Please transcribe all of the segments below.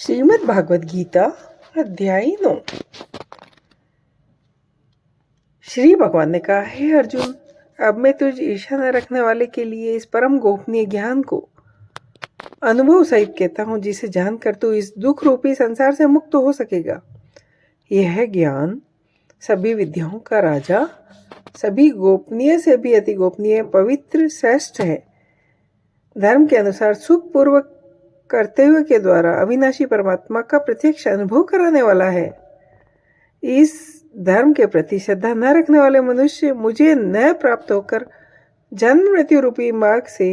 श्रीमद् भागवत गीता अध्याय 9। श्री भगवान ने कहा, हे अर्जुन, अब मैं तुझ ईर्ष्या न रखने वाले के लिए इस परम गोपनीय ज्ञान को अनुभव सहित कहता हूँ, जिसे जानकर तू इस दुख रूपी संसार से मुक्त हो सकेगा। यह ज्ञान सभी विद्याओं का राजा, सभी गोपनीय से भी अति गोपनीय, पवित्र, श्रेष्ठ है। धर्म के अनुसार सुखपूर्वक कर्तव्य के द्वारा अविनाशी परमात्मा का प्रत्यक्ष अनुभव कराने वाला है। इस धर्म के प्रति श्रद्धा न रखने वाले मनुष्य मुझे न प्राप्त होकर जन्म मृत्यु रूपी मार्ग से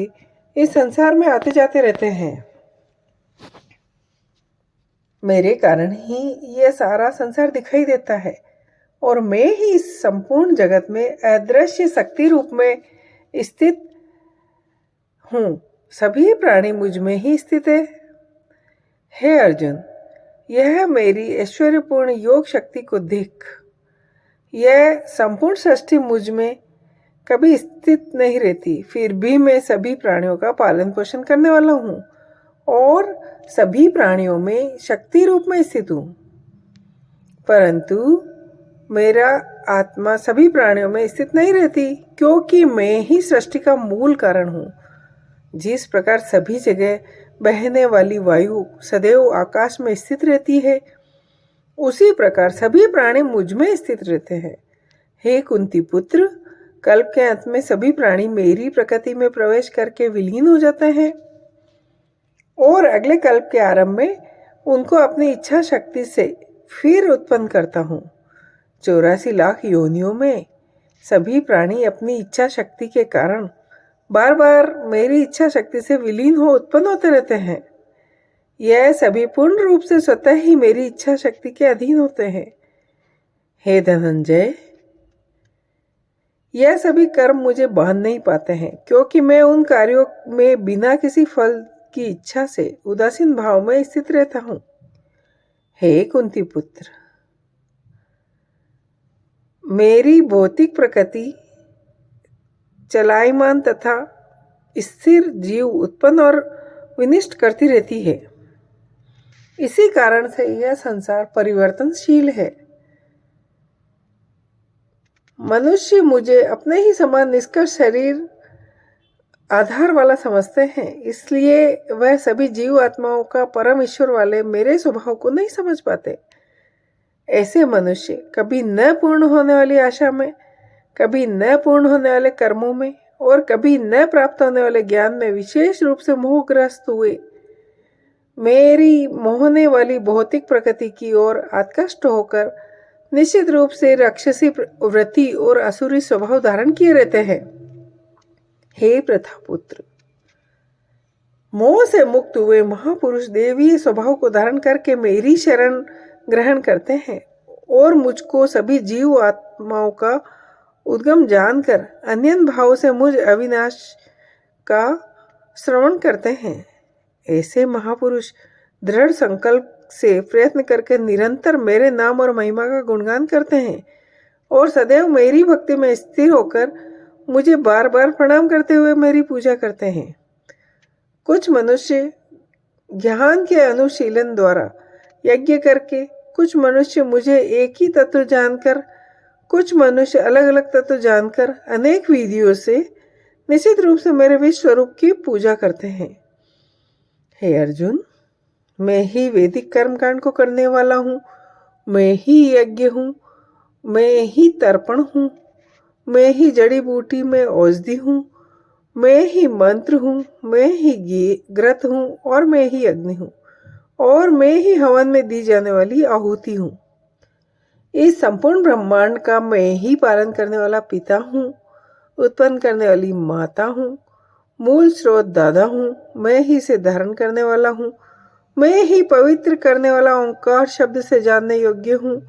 इस संसार में आते जाते रहते हैं। मेरे कारण ही यह सारा संसार दिखाई देता है और मैं ही इस संपूर्ण जगत में अदृश्य शक्ति रूप में स्थित हूँ। सभी प्राणी मुझ में ही स्थित है। हे अर्जुन, यह मेरी ऐश्वर्यपूर्ण योग शक्ति को देख। यह संपूर्ण सृष्टि मुझ में कभी स्थित नहीं रहती, फिर भी मैं सभी प्राणियों का पालन पोषण करने वाला हूँ और सभी प्राणियों में शक्ति रूप में स्थित हूँ। परंतु मेरा आत्मा सभी प्राणियों में स्थित नहीं रहती, क्योंकि मैं ही सृष्टि का मूल कारण हूँ। जिस प्रकार सभी जगह बहने वाली वायु सदैव आकाश में स्थित रहती है, उसी प्रकार सभी प्राणी मुझ में स्थित रहते हैं। हे कुंती पुत्र, कल्प के अंत में सभी प्राणी मेरी प्रकृति में प्रवेश करके विलीन हो जाते हैं और अगले कल्प के आरंभ में उनको अपनी इच्छा शक्ति से फिर उत्पन्न करता हूँ। 84 लाख योनियों में सभी प्राणी अपनी इच्छा शक्ति के कारण बार बार मेरी इच्छा शक्ति से विलीन हो उत्पन्न होते रहते हैं। यह सभी पूर्ण रूप से स्वतः ही मेरी इच्छा शक्ति के अधीन होते हैं। हे धनंजय, यह सभी कर्म मुझे बांध नहीं पाते हैं, क्योंकि मैं उन कार्यों में बिना किसी फल की इच्छा से उदासीन भाव में स्थित रहता हूँ। हे कुंती पुत्र, मेरी भौतिक प्रकृति चलायमान तथा स्थिर जीव उत्पन्न और विनिष्ट करती रहती है। इसी कारण से यह संसार परिवर्तनशील है। मनुष्य मुझे अपने ही समान निष्कर्ष शरीर आधार वाला समझते हैं, इसलिए वह सभी जीव आत्माओं का परम ईश्वर वाले मेरे स्वभाव को नहीं समझ पाते। ऐसे मनुष्य कभी न पूर्ण होने वाली आशा में, कभी न पूर्ण होने वाले कर्मों में और कभी न प्राप्त होने वाले ज्ञान में विशेष रूप से मोहग्रस्त हुए मेरी मोहने वाली भौतिक प्रकृति की ओर आत्कृष्ट होकर निश्चित रूप से राक्षसी वृत्ति और असुरी स्वभाव धारण किए रहते हैं। हे प्रथापुत्र, मोह से मुक्त हुए महापुरुष देवीय स्वभाव को धारण करके मेरी शरण ग्रहण करते हैं और मुझको सभी जीव आत्माओं का उद्गम जानकर अन्यन भाव से मुझ अविनाश का श्रवण करते हैं। ऐसे महापुरुष दृढ़ संकल्प से प्रयत्न करके निरंतर मेरे नाम और महिमा का गुणगान करते हैं और सदैव मेरी भक्ति में स्थिर होकर मुझे बार बार प्रणाम करते हुए मेरी पूजा करते हैं। कुछ मनुष्य ज्ञान के अनुशीलन द्वारा यज्ञ करके, कुछ मनुष्य मुझे एक ही तत्व जानकर, कुछ मनुष्य अलग अलग तत्व जानकर अनेक विधियों से निश्चित रूप से मेरे विश्व स्वरूप की पूजा करते हैं। हे अर्जुन, मैं ही वैदिक कर्मकांड को करने वाला हूँ, मैं ही यज्ञ हूँ, मैं ही तर्पण हूँ, मैं ही जड़ी बूटी में औषधि हूँ, मैं ही मंत्र हूँ, मैं ही ग्रत हूँ और मैं ही अग्नि हूँ और मैं ही हवन में दी जाने वाली आहुति हूँ। इस संपूर्ण ब्रह्मांड का मैं ही पालन करने वाला पिता हूँ, उत्पन्न करने वाली माता हूँ, मूल स्रोत दादा हूँ, मैं ही इसे धारण करने वाला हूँ, मैं ही पवित्र करने वाला ओंकार शब्द से जानने योग्य हूँ,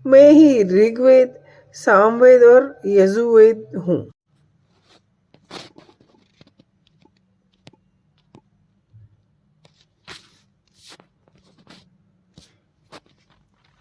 मैं ही ऋग्वेद, सामवेद और यजुर्वेद हूँ।